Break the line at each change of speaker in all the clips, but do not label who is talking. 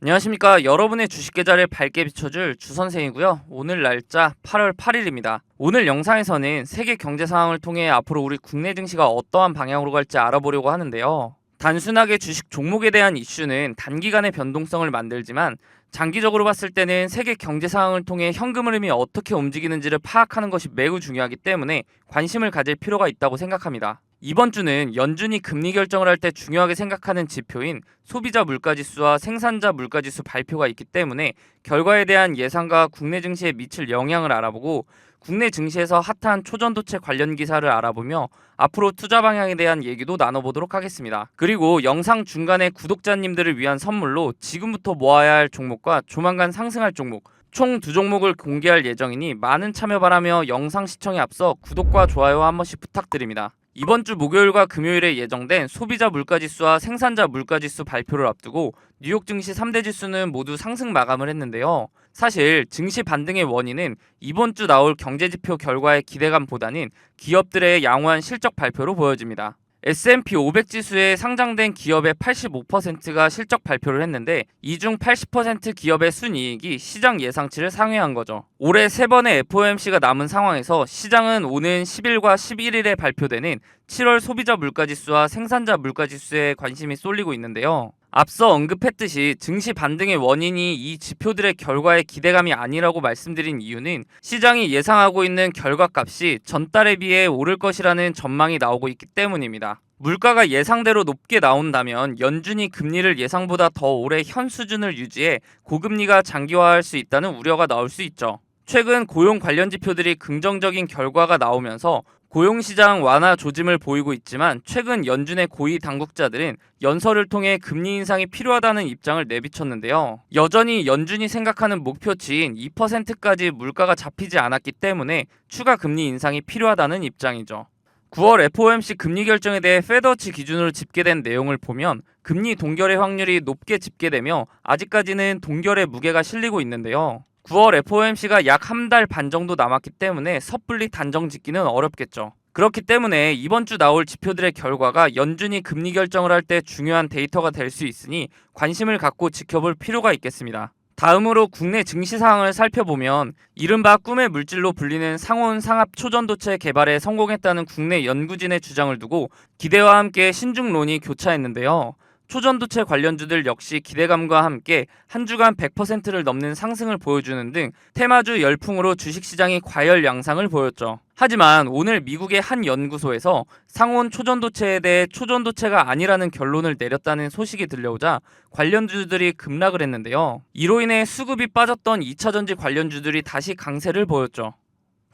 안녕하십니까. 여러분의 주식 계좌를 밝게 비춰줄 주선생이고요. 오늘 날짜 8월 8일입니다. 오늘 영상에서는 세계 경제 상황을 통해 앞으로 우리 국내 증시가 어떠한 방향으로 갈지 알아보려고 하는데요. 단순하게 주식 종목에 대한 이슈는 단기간의 변동성을 만들지만 장기적으로 봤을 때는 세계 경제 상황을 통해 현금 흐름이 어떻게 움직이는지를 파악하는 것이 매우 중요하기 때문에 관심을 가질 필요가 있다고 생각합니다. 이번 주는 연준이 금리 결정을 할 때 중요하게 생각하는 지표인 소비자 물가지수와 생산자 물가지수 발표가 있기 때문에 결과에 대한 예상과 국내 증시에 미칠 영향을 알아보고 국내 증시에서 핫한 초전도체 관련 기사를 알아보며 앞으로 투자 방향에 대한 얘기도 나눠보도록 하겠습니다. 그리고 영상 중간에 구독자님들을 위한 선물로 지금부터 모아야 할 종목과 조만간 상승할 종목 총 2종목을 공개할 예정이니 많은 참여 바라며 영상 시청에 앞서 구독과 좋아요 한 번씩 부탁드립니다. 이번 주 목요일과 금요일에 예정된 소비자 물가지수와 생산자 물가지수 발표를 앞두고 뉴욕 증시 3대 지수는 모두 상승 마감을 했는데요. 사실 증시 반등의 원인은 이번 주 나올 경제지표 결과의 기대감보다는 기업들의 양호한 실적 발표로 보여집니다. S&P 500 지수에 상장된 기업의 85%가 실적 발표를 했는데 이 중 80% 기업의 순이익이 시장 예상치를 상회한 거죠. 올해 3번의 FOMC가 남은 상황에서 시장은 오는 10일과 11일에 발표되는 7월 소비자 물가지수와 생산자 물가지수에 관심이 쏠리고 있는데요. 앞서 언급했듯이 증시 반등의 원인이 이 지표들의 결과에 기대감이 아니라고 말씀드린 이유는 시장이 예상하고 있는 결과값이 전달에 비해 오를 것이라는 전망이 나오고 있기 때문입니다. 물가가 예상대로 높게 나온다면 연준이 금리를 예상보다 더 오래 현 수준을 유지해 고금리가 장기화할 수 있다는 우려가 나올 수 있죠. 최근 고용 관련 지표들이 긍정적인 결과가 나오면서 고용시장 완화 조짐을 보이고 있지만 최근 연준의 고위 당국자들은 연설을 통해 금리 인상이 필요하다는 입장을 내비쳤는데요. 여전히 연준이 생각하는 목표치인 2%까지 물가가 잡히지 않았기 때문에 추가 금리 인상이 필요하다는 입장이죠. 9월 FOMC 금리 결정에 대해 페드워치 기준으로 집계된 내용을 보면 금리 동결의 확률이 높게 집계되며 아직까지는 동결의 무게가 실리고 있는데요. 9월 FOMC가 약 한 달 반 정도 남았기 때문에 섣불리 단정 짓기는 어렵겠죠. 그렇기 때문에 이번 주 나올 지표들의 결과가 연준이 금리 결정을 할 때 중요한 데이터가 될 수 있으니 관심을 갖고 지켜볼 필요가 있겠습니다. 다음으로 국내 증시 상황을 살펴보면 이른바 꿈의 물질로 불리는 상온 상압 초전도체 개발에 성공했다는 국내 연구진의 주장을 두고 기대와 함께 신중론이 교차했는데요. 초전도체 관련주들 역시 기대감과 함께 한 주간 100%를 넘는 상승을 보여주는 등 테마주 열풍으로 주식시장이 과열 양상을 보였죠. 하지만 오늘 미국의 한 연구소에서 상온 초전도체에 대해 초전도체가 아니라는 결론을 내렸다는 소식이 들려오자 관련주들이 급락을 했는데요. 이로 인해 수급이 빠졌던 2차전지 관련주들이 다시 강세를 보였죠.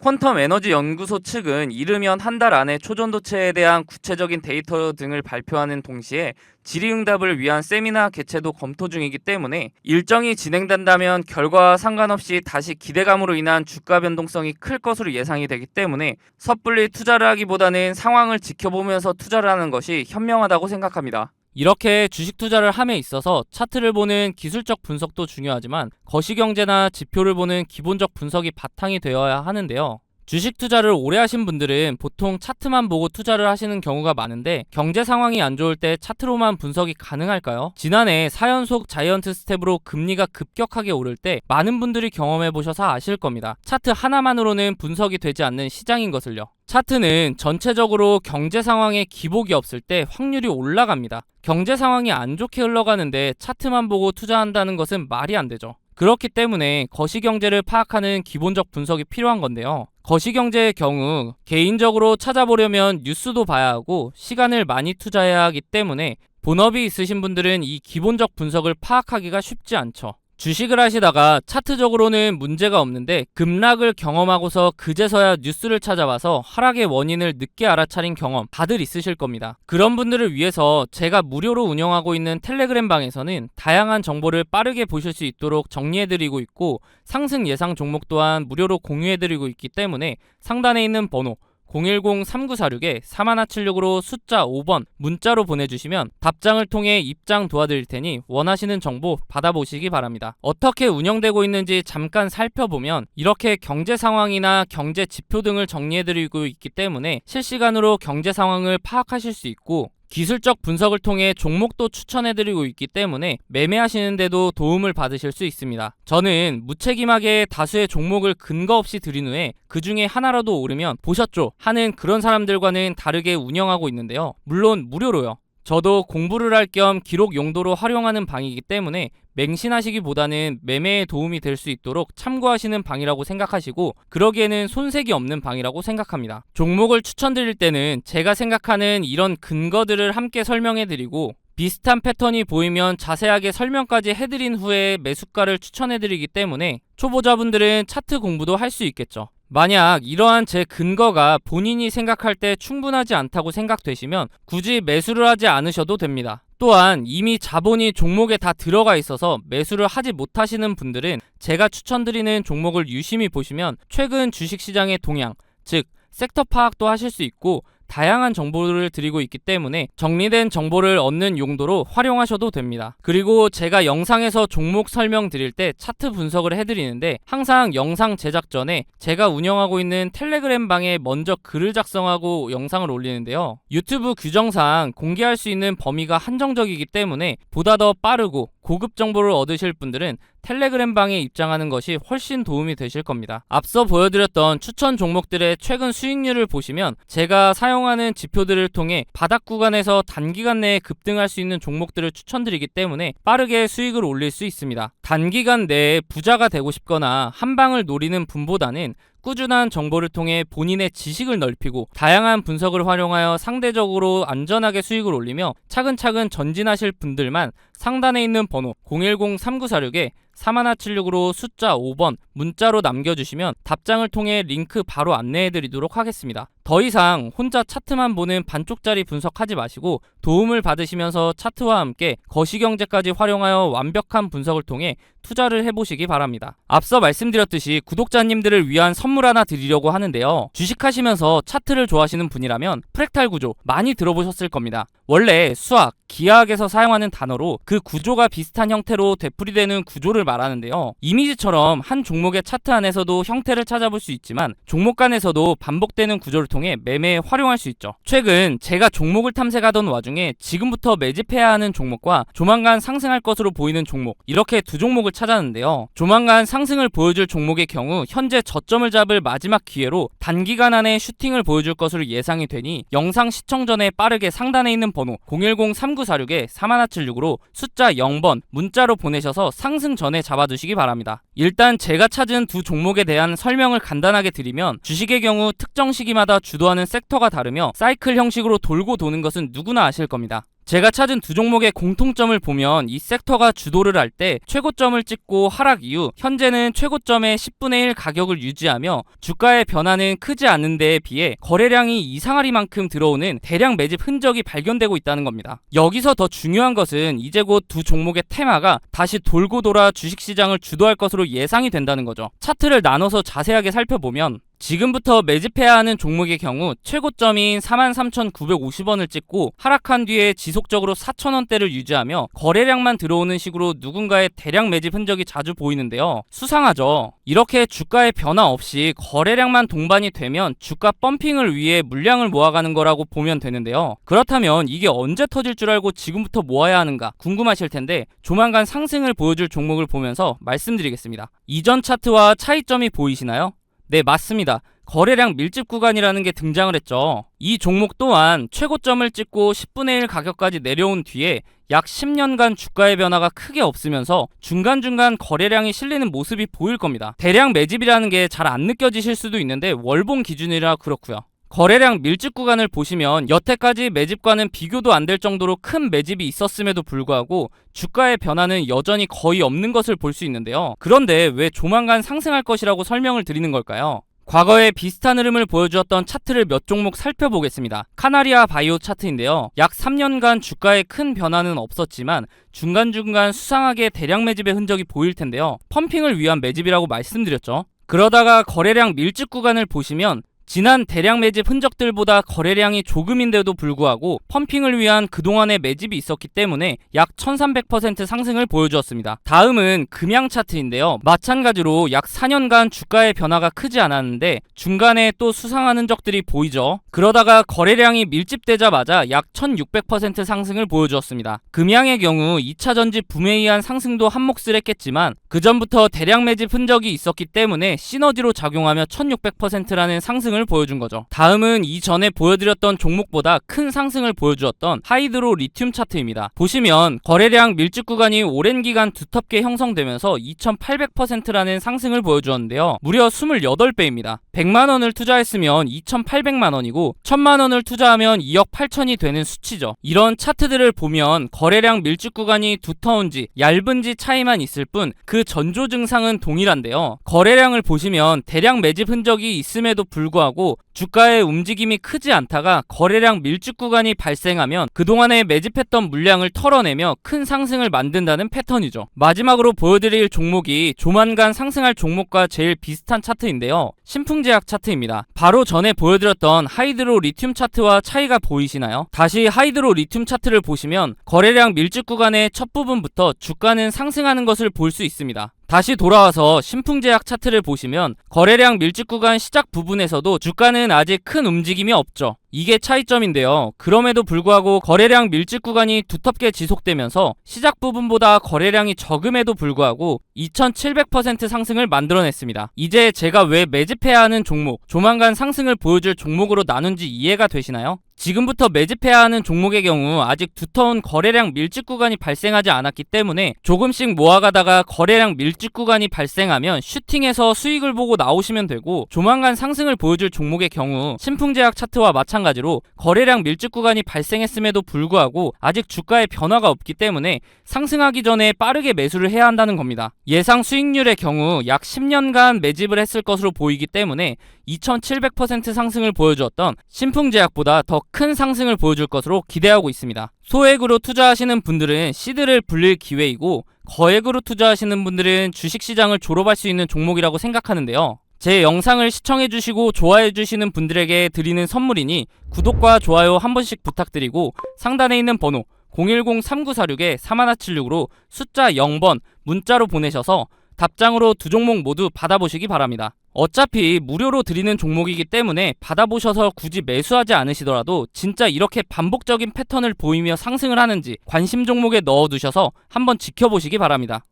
퀀텀 에너지 연구소 측은 이르면 한 달 안에 초전도체에 대한 구체적인 데이터 등을 발표하는 동시에 질의응답을 위한 세미나 개최도 검토 중이기 때문에 일정이 진행된다면 결과와 상관없이 다시 기대감으로 인한 주가 변동성이 클 것으로 예상이 되기 때문에 섣불리 투자를 하기보다는 상황을 지켜보면서 투자를 하는 것이 현명하다고 생각합니다.
이렇게 주식 투자를 함에 있어서 차트를 보는 기술적 분석도 중요하지만 거시경제나 지표를 보는 기본적 분석이 바탕이 되어야 하는데요. 주식 투자를 오래 하신 분들은 보통 차트만 보고 투자를 하시는 경우가 많은데 경제 상황이 안 좋을 때 차트로만 분석이 가능할까요? 지난해 4연속 자이언트 스텝으로 금리가 급격하게 오를 때 많은 분들이 경험해 보셔서 아실 겁니다. 차트 하나만으로는 분석이 되지 않는 시장인 것을요. 차트는 전체적으로 경제 상황에 기복이 없을 때 확률이 올라갑니다. 경제 상황이 안 좋게 흘러가는데 차트만 보고 투자한다는 것은 말이 안 되죠. 그렇기 때문에 거시경제를 파악하는 기본적 분석이 필요한 건데요. 거시경제의 경우 개인적으로 찾아보려면 뉴스도 봐야 하고 시간을 많이 투자해야 하기 때문에 본업이 있으신 분들은 이 기본적 분석을 파악하기가 쉽지 않죠. 주식을 하시다가 차트적으로는 문제가 없는데 급락을 경험하고서 그제서야 뉴스를 찾아봐서 하락의 원인을 늦게 알아차린 경험 다들 있으실 겁니다. 그런 분들을 위해서 제가 무료로 운영하고 있는 텔레그램 방에서는 다양한 정보를 빠르게 보실 수 있도록 정리해드리고 있고 상승 예상 종목 또한 무료로 공유해드리고 있기 때문에 상단에 있는 번호 010-3946-4176으로 숫자 5번 문자로 보내주시면 답장을 통해 입장 도와드릴 테니 원하시는 정보 받아보시기 바랍니다. 어떻게 운영되고 있는지 잠깐 살펴보면 이렇게 경제 상황이나 경제 지표 등을 정리해드리고 있기 때문에 실시간으로 경제 상황을 파악하실 수 있고 기술적 분석을 통해 종목도 추천해드리고 있기 때문에 매매하시는데도 도움을 받으실 수 있습니다. 저는 무책임하게 다수의 종목을 근거 없이 들인 후에 그 중에 하나라도 오르면 보셨죠? 하는 그런 사람들과는 다르게 운영하고 있는데요. 물론 무료로요. 저도 공부를 할 겸 기록 용도로 활용하는 방이기 때문에 맹신하시기보다는 매매에 도움이 될 수 있도록 참고하시는 방이라고 생각하시고 그러기에는 손색이 없는 방이라고 생각합니다. 종목을 추천드릴 때는 제가 생각하는 이런 근거들을 함께 설명해드리고 비슷한 패턴이 보이면 자세하게 설명까지 해드린 후에 매수가를 추천해드리기 때문에 초보자분들은 차트 공부도 할 수 있겠죠. 만약 이러한 제 근거가 본인이 생각할 때 충분하지 않다고 생각되시면 굳이 매수를 하지 않으셔도 됩니다. 또한 이미 자본이 종목에 다 들어가 있어서 매수를 하지 못하시는 분들은 제가 추천드리는 종목을 유심히 보시면 최근 주식시장의 동향, 즉 섹터 파악도 하실 수 있고 다양한 정보를 드리고 있기 때문에 정리된 정보를 얻는 용도로 활용하셔도 됩니다. 그리고 제가 영상에서 종목 설명드릴 때 차트 분석을 해드리는데 항상 영상 제작 전에 제가 운영하고 있는 텔레그램 방에 먼저 글을 작성하고 영상을 올리는데요. 유튜브 규정상 공개할 수 있는 범위가 한정적이기 때문에 보다 더 빠르고 고급 정보를 얻으실 분들은 텔레그램 방에 입장하는 것이 훨씬 도움이 되실 겁니다. 앞서 보여드렸던 추천 종목들의 최근 수익률을 보시면 제가 사용하는 지표들을 통해 바닥 구간에서 단기간 내에 급등할 수 있는 종목들을 추천드리기 때문에 빠르게 수익을 올릴 수 있습니다. 단기간 내에 부자가 되고 싶거나 한 방을 노리는 분보다는 꾸준한 정보를 통해 본인의 지식을 넓히고 다양한 분석을 활용하여 상대적으로 안전하게 수익을 올리며 차근차근 전진하실 분들만 상단에 있는 번호 010-3946에 4176으로 숫자 5번 문자로 남겨주시면 답장을 통해 링크 바로 안내해드리도록 하겠습니다. 더 이상 혼자 차트만 보는 반쪽짜리 분석하지 마시고 도움을 받으시면서 차트와 함께 거시경제까지 활용하여 완벽한 분석을 통해 투자를 해보시기 바랍니다. 앞서 말씀드렸듯이 구독자님들을 위한 선물 하나 드리려고 하는데요. 주식하시면서 차트를 좋아하시는 분이라면 프랙탈 구조 많이 들어보셨을 겁니다. 원래 수학, 기하학에서 사용하는 단어로 그 구조가 비슷한 형태로 되풀이되는 구조를 말하는데요. 이미지처럼 한 종목의 차트 안에서도 형태를 찾아볼 수 있지만 종목 간에서도 반복되는 구조를 통해 매매에 활용할 수 있죠. 최근 제가 종목을 탐색하던 와중에 지금부터 매집해야 하는 종목과 조만간 상승할 것으로 보이는 종목 이렇게 두 종목을 찾았는데요. 조만간 상승을 보여줄 종목의 경우 현재 저점을 잡을 마지막 기회로 단기간 안에 슈팅을 보여줄 것으로 예상이 되니 영상 시청 전에 빠르게 상단에 있는 번호 010-3946에 4176으로 숫자 0번 문자로 보내셔서 상승 전에 잡아두시기 바랍니다. 일단 제가 찾은 두 종목에 대한 설명을 간단하게 드리면 주식의 경우 특정 시기마다 주도하는 섹터가 다르며 사이클 형식으로 돌고 도는 것은 누구나 아실 겁니다. 제가 찾은 두 종목의 공통점을 보면 이 섹터가 주도를 할 때 최고점을 찍고 하락 이후 현재는 최고점의 10분의 1 가격을 유지하며 주가의 변화는 크지 않은 데에 비해 거래량이 이상하리만큼 들어오는 대량 매집 흔적이 발견되고 있다는 겁니다. 여기서 더 중요한 것은 이제 곧 두 종목의 테마가 다시 돌고 돌아 주식시장을 주도할 것으로 예상이 된다는 거죠. 차트를 나눠서 자세하게 살펴보면 지금부터 매집해야 하는 종목의 경우 최고점인 43,950원을 찍고 하락한 뒤에 지속적으로 4,000원대를 유지하며 거래량만 들어오는 식으로 누군가의 대량 매집 흔적이 자주 보이는데요. 수상하죠. 이렇게 주가의 변화 없이 거래량만 동반이 되면 주가 펌핑을 위해 물량을 모아가는 거라고 보면 되는데요. 그렇다면 이게 언제 터질 줄 알고 지금부터 모아야 하는가 궁금하실 텐데 조만간 상승을 보여줄 종목을 보면서 말씀드리겠습니다. 이전 차트와 차이점이 보이시나요? 네, 맞습니다. 거래량 밀집 구간이라는 게 등장을 했죠. 이 종목 또한 최고점을 찍고 10분의 1 가격까지 내려온 뒤에 약 10년간 주가의 변화가 크게 없으면서 중간중간 거래량이 실리는 모습이 보일 겁니다. 대량 매집이라는 게 잘 안 느껴지실 수도 있는데 월봉 기준이라 그렇고요. 거래량 밀집 구간을 보시면 여태까지 매집과는 비교도 안 될 정도로 큰 매집이 있었음에도 불구하고 주가의 변화는 여전히 거의 없는 것을 볼 수 있는데요. 그런데 왜 조만간 상승할 것이라고 설명을 드리는 걸까요? 과거에 비슷한 흐름을 보여주었던 차트를 몇 종목 살펴보겠습니다. 카나리아 바이오 차트인데요. 약 3년간 주가에 큰 변화는 없었지만 중간중간 수상하게 대량 매집의 흔적이 보일 텐데요. 펌핑을 위한 매집이라고 말씀드렸죠. 그러다가 거래량 밀집 구간을 보시면 지난 대량 매집 흔적들보다 거래량이 조금인데도 불구하고 펌핑을 위한 그동안의 매집이 있었기 때문에 약 1300% 상승을 보여주었습니다. 다음은 금양 차트인데요. 마찬가지로 약 4년간 주가의 변화가 크지 않았는데 중간에 또 수상한 흔적들이 보이죠. 그러다가 거래량이 밀집되자마자 약 1600% 상승을 보여주었습니다. 금양의 경우 2차 전지 붐에 의한 상승도 한몫을 했겠지만 그 전부터 대량 매집 흔적이 있었기 때문에 시너지로 작용하며 1600%라는 상승을 보여준 거죠. 다음은 이전에 보여드렸던 종목보다 큰 상승을 보여주었던 하이드로 리튬 차트입니다. 보시면 거래량 밀집 구간이 오랜 기간 두텁게 형성되면서 2800%라는 상승을 보여주었는데요. 무려 28배입니다. 100만원을 투자했으면 2800만원이고 1000만원을 투자하면 2억 8천이 되는 수치죠. 이런 차트들을 보면 거래량 밀집 구간이 두터운지 얇은지 차이만 있을 뿐 그 전조 증상은 동일한데요. 거래량을 보시면 대량 매집 흔적이 있음에도 불구하고 주가의 움직임이 크지 않다가 거래량 밀집 구간이 발생하면 그동안에 매집했던 물량을 털어내며 큰 상승을 만든다는 패턴이죠. 마지막으로 보여드릴 종목이 조만간 상승할 종목과 제일 비슷한 차트인데요. 신풍제약 차트입니다. 바로 전에 보여드렸던 하이드로 리튬 차트와 차이가 보이시나요? 다시 하이드로 리튬 차트를 보시면 거래량 밀집 구간의 첫 부분부터 주가는 상승하는 것을 볼 수 있습니다. 다시 돌아와서 신풍제약 차트를 보시면 거래량 밀집 구간 시작 부분에서도 주가는 아직 큰 움직임이 없죠. 이게 차이점인데요. 그럼에도 불구하고 거래량 밀집 구간이 두텁게 지속되면서 시작 부분보다 거래량이 적음에도 불구하고 2700% 상승을 만들어냈습니다. 이제 제가 왜 매집해야 하는 종목, 조만간 상승을 보여줄 종목으로 나눈지 이해가 되시나요? 지금부터 매집해야 하는 종목의 경우 아직 두터운 거래량 밀집 구간이 발생하지 않았기 때문에 조금씩 모아가다가 거래량 밀집 구간이 발생하면 슈팅해서 수익을 보고 나오시면 되고, 조만간 상승을 보여줄 종목의 경우 신풍제약 차트와 마찬가지로 거래량 밀집 구간이 발생했음에도 불구하고 아직 주가의 변화가 없기 때문에 상승하기 전에 빠르게 매수를 해야 한다는 겁니다. 예상 수익률의 경우 약 10년간 매집을 했을 것으로 보이기 때문에 2700% 상승을 보여주었던 신풍제약보다 더 큰 상승을 보여줄 것으로 기대하고 있습니다. 소액으로 투자하시는 분들은 시드를 불릴 기회이고, 거액으로 투자하시는 분들은 주식시장을 졸업할 수 있는 종목이라고 생각하는데요. 제 영상을 시청해주시고 좋아해주시는 분들에게 드리는 선물이니 구독과 좋아요 한 번씩 부탁드리고, 상단에 있는 번호 010-3946-3176으로 숫자 0번 문자로 보내셔서 답장으로 두 종목 모두 받아보시기 바랍니다. 어차피 무료로 드리는 종목이기 때문에 받아보셔서 굳이 매수하지 않으시더라도 진짜 이렇게 반복적인 패턴을 보이며 상승을 하는지 관심 종목에 넣어두셔서 한번 지켜보시기 바랍니다.